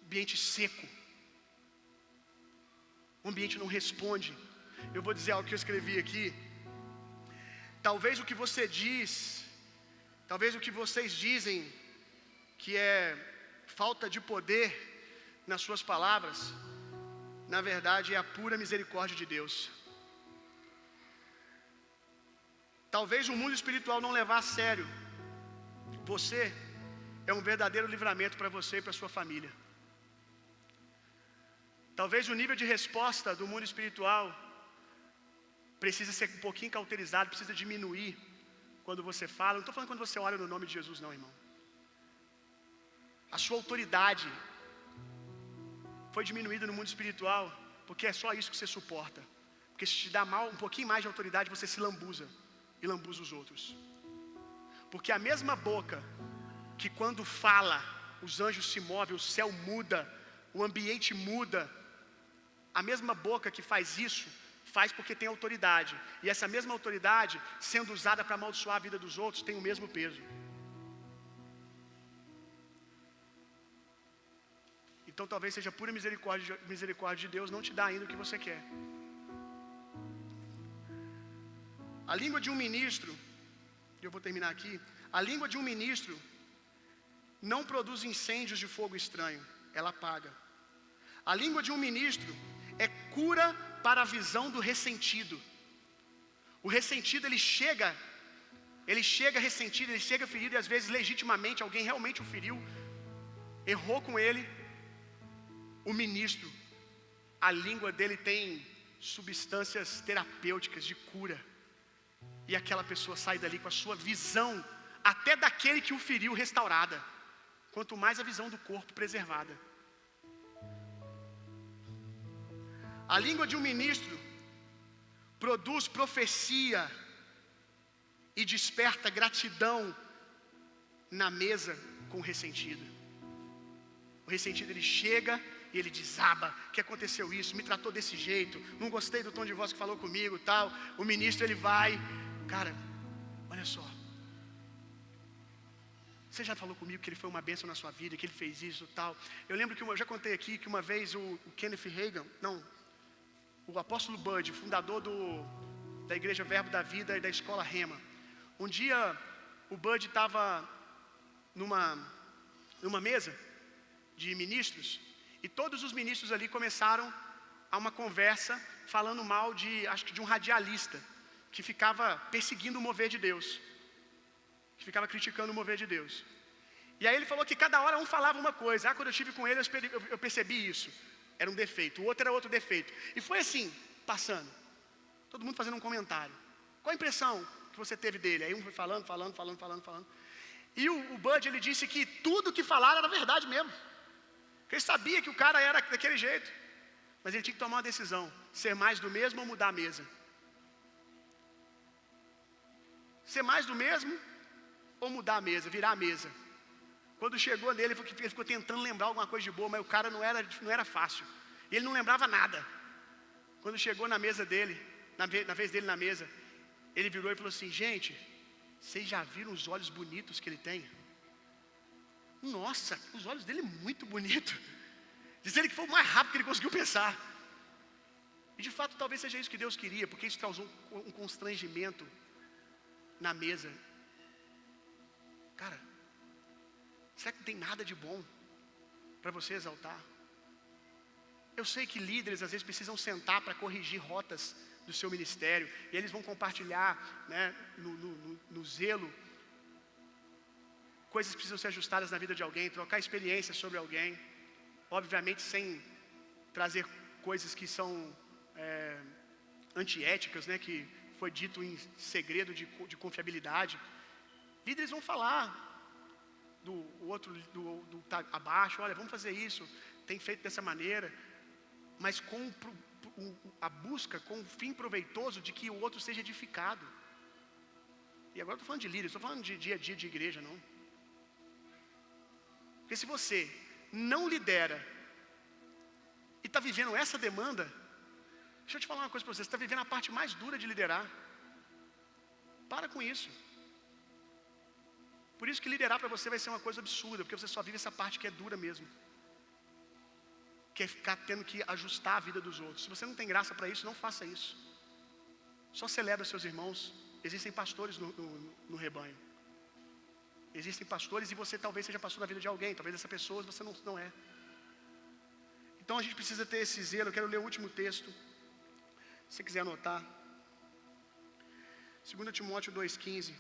ambiente seco, o ambiente não responde. Eu vou dizer algo que eu escrevi aqui. Talvez o que você diz, talvez o que vocês dizem que é falta de poder nas suas palavras, na verdade é a pura misericórdia de Deus. Talvez o mundo espiritual não levar a sério você, é um verdadeiro livramento para você e para sua família. Talvez o nível de resposta do mundo espiritual precisa ser um pouquinho cauterizado, precisa diminuir quando você fala. Não estou falando quando você ora no nome de Jesus, não, irmão. A sua autoridade foi diminuída no mundo espiritual, porque é só isso que você suporta. Porque se te dá mal, um pouquinho mais de autoridade, você se lambuza e lambuza os outros. Porque a mesma boca que quando fala, os anjos se movem, o céu muda, o ambiente muda, a mesma boca que faz isso, faz porque tem autoridade. E essa mesma autoridade, sendo usada para amaldiçoar a vida dos outros, tem o mesmo peso. Então talvez seja pura misericórdia de Deus não te dá ainda o que você quer. A língua de um ministro, eu vou terminar aqui, a língua de um ministro não produz incêndios de fogo estranho, ela apaga. A língua de um ministro é cura para a visão do ressentido. O ressentido ele chega ressentido, ele chega ferido e às vezes legitimamente alguém realmente o feriu, errou com ele. O ministro, a língua dele tem substâncias terapêuticas de cura. E aquela pessoa sai dali com a sua visão, até daquele que o feriu, restaurada. Quanto mais a visão do corpo preservada. A língua de um ministro produz profecia e desperta gratidão na mesa com o ressentido. O ressentido ele chega e ele desaba, que aconteceu isso, me tratou desse jeito, não gostei do tom de voz que falou comigo, tal. O ministro ele vai, cara, olha só, você já falou comigo que ele foi uma bênção na sua vida, que ele fez isso, tal. Eu lembro que eu já contei aqui que uma vez o Kenneth Hagin, o apóstolo Bud, fundador da Igreja Verbo da Vida e da Escola Rema, um dia o Bud estava numa mesa de ministros, e todos os ministros ali começaram a uma conversa falando mal acho que de um radialista que ficava perseguindo o mover de Deus, que ficava criticando o mover de Deus. E aí ele falou que cada hora um falava uma coisa. Quando eu estive com ele eu percebi isso, era um defeito, o outro era outro defeito, e foi assim, passando, todo mundo fazendo um comentário. Qual a impressão que você teve dele? Aí um foi falando, e o Bud ele disse que tudo que falaram era verdade mesmo. Ele sabia que o cara era daquele jeito, mas ele tinha que tomar uma decisão: ser mais do mesmo ou mudar a mesa? Ser mais do mesmo ou mudar a mesa, virar a mesa? Quando chegou nele, ele ficou tentando lembrar alguma coisa de boa, mas o cara não era fácil, e ele não lembrava nada. Quando chegou na mesa dele, na vez dele na mesa, ele virou e falou assim: gente, vocês já viram os olhos bonitos que ele tem? Nossa, os olhos dele muito bonitos. Diz ele que foi o mais rápido que ele conseguiu pensar. E de fato talvez seja isso que Deus queria, porque isso causou um constrangimento na mesa. Cara, será que não tem nada de bom para você exaltar? Eu sei que líderes às vezes precisam sentar para corrigir rotas do seu ministério, e eles vão compartilhar, né, no zelo coisas que precisam ser ajustadas na vida de alguém, trocar experiências sobre alguém, obviamente sem trazer coisas que são antiéticas, né, que foi dito em segredo de confiabilidade. Líderes vão falar do outro, do tá abaixo, olha, vamos fazer isso, tem feito dessa maneira, mas com a busca, com o fim proveitoso de que o outro seja edificado. E agora eu estou falando de líderes, estou falando de dia a dia de igreja, não. Porque se você não lidera e está vivendo essa demanda, deixa eu te falar uma coisa para você está vivendo a parte mais dura de liderar. Para com isso. Por isso que liderar para você vai ser uma coisa absurda, porque você só vive essa parte que é dura mesmo. Que é ficar tendo que ajustar a vida dos outros. Se você não tem graça para isso, não faça isso. Só celebra seus irmãos. Existem pastores no rebanho. Existem pastores e você talvez seja pastor na vida de alguém. Talvez essa pessoa você não é. Então a gente precisa ter esse zelo. Eu quero ler o último texto. Se você quiser anotar. 2 Timóteo 2,15.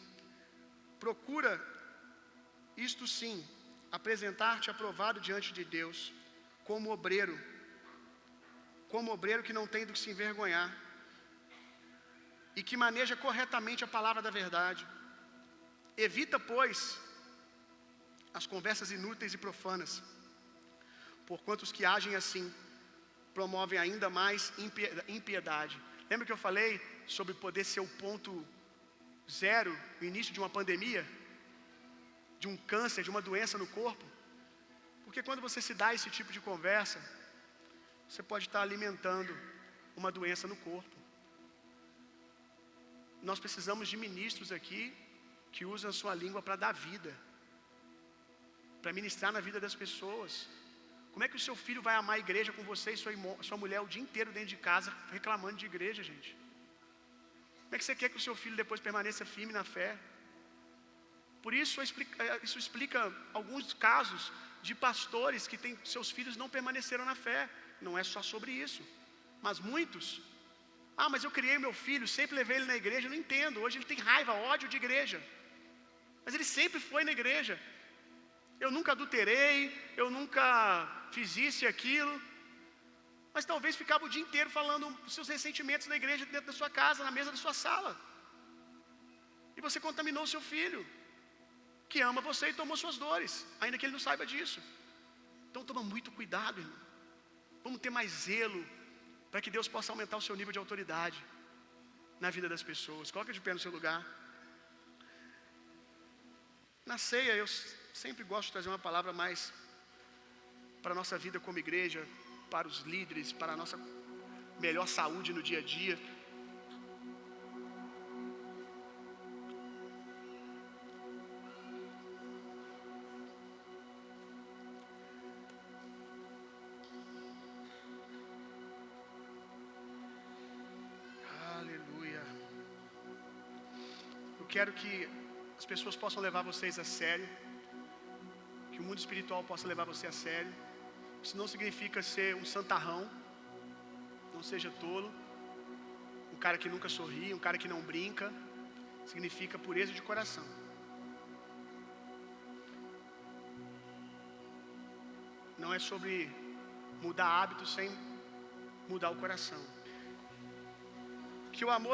Procura, isto sim, apresentar-te aprovado diante de Deus, como obreiro que não tem do que se envergonhar, e que maneja corretamente a palavra da verdade. Evita, pois, as conversas inúteis e profanas, porquanto os que agem assim promovem ainda mais impiedade. Lembra que eu falei sobre poder ser o ponto zero no início de uma pandemia, de um câncer, de uma doença no corpo? Porque quando você se dá esse tipo de conversa, você pode estar alimentando uma doença no corpo. Nós precisamos de ministros aqui que usam a sua língua para dar vida, para ministrar na vida das pessoas. Como é que o seu filho vai amar a igreja com você e sua mulher o dia inteiro dentro de casa reclamando de igreja, gente? Como é que você quer que o seu filho depois permaneça firme na fé? Por isso, isso explica alguns casos de pastores que seus filhos não permaneceram na fé. Não é só sobre isso, mas muitos. Mas eu criei meu filho, sempre levei ele na igreja. Eu não entendo, hoje ele tem raiva, ódio de igreja. Mas ele sempre foi na igreja. Eu nunca adulterei, eu nunca fiz isso e aquilo. Mas talvez ficava o dia inteiro falando dos seus ressentimentos na igreja, dentro da sua casa, na mesa da sua sala. E você contaminou o seu filho, que ama você e tomou suas dores, ainda que ele não saiba disso. Então toma muito cuidado, irmão. Vamos ter mais zelo, para que Deus possa aumentar o seu nível de autoridade na vida das pessoas. Coloca de pé no seu lugar. Na ceia, eu sempre gosto de trazer uma palavra mais para a nossa vida como igreja, para os líderes, para a nossa melhor saúde no dia a dia. Aleluia. Eu quero que as pessoas possam levar vocês a sério, que o mundo espiritual possa levar você a sério. Isso não significa ser um santarrão, não seja tolo, um cara que nunca sorri, um cara que não brinca. Significa pureza de coração. Não é sobre mudar hábitos sem mudar o coração. Que o amor